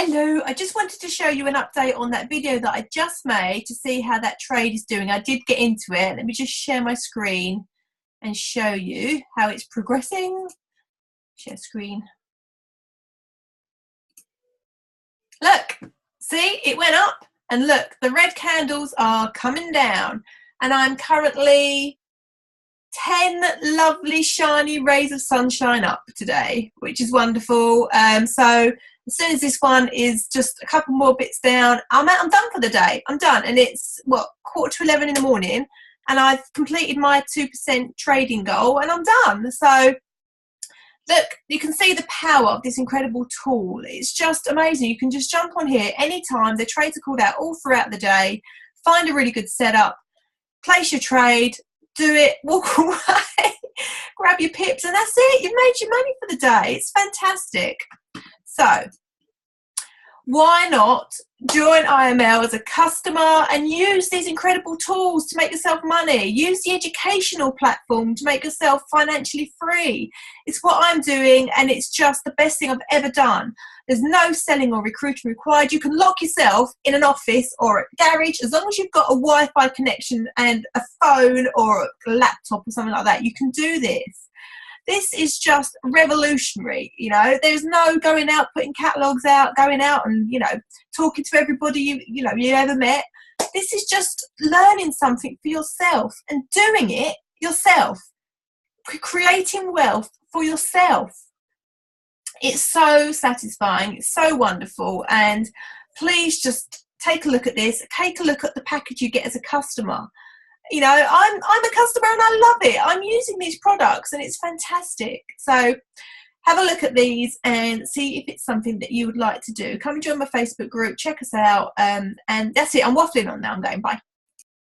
Hello, I just wanted to show you an update on that video that I just made to see how that trade is doing. I did get into it. Let me just share my screen and show you how it's progressing. Share screen. Look, see, it went up, and look, the red candles are coming down, and I'm currently 10 lovely shiny rays of sunshine up today, which is wonderful. So as soon as this one is just a couple more bits down, I'm done for the day. I'm done, and it's what, 11:15 in the morning, and I've completed my 2% trading goal, and I'm done. So look, you can see the power of this incredible tool. It's just amazing. You can just jump on here anytime. The trades are called out all throughout the day. Find a really good setup, place your trade, do it, walk away, grab your pips, and that's it. You've made your money for the day. It's fantastic. So why not join IML as a customer and use these incredible tools to make yourself money? Use the educational platform to make yourself financially free. It's what I'm doing, and it's just the best thing I've ever done. There's no selling or recruiting required. You can lock yourself in an office or a garage as long as you've got a Wi-Fi connection and a phone or a laptop or something like that. You can do this. This is just revolutionary, you know. There's no going out, putting catalogs out, going out and, you know, talking to everybody you ever met. This is just learning something for yourself and doing it yourself, creating wealth for yourself. It's so satisfying, it's so wonderful, and please just take a look at this. Take a look at the package you get as a customer. You know, I'm a customer and I love it. I'm using these products and it's fantastic. So have a look at these and see if it's something that you would like to do. Come and join my Facebook group, check us out, and that's it. I'm waffling on now. I'm going, bye.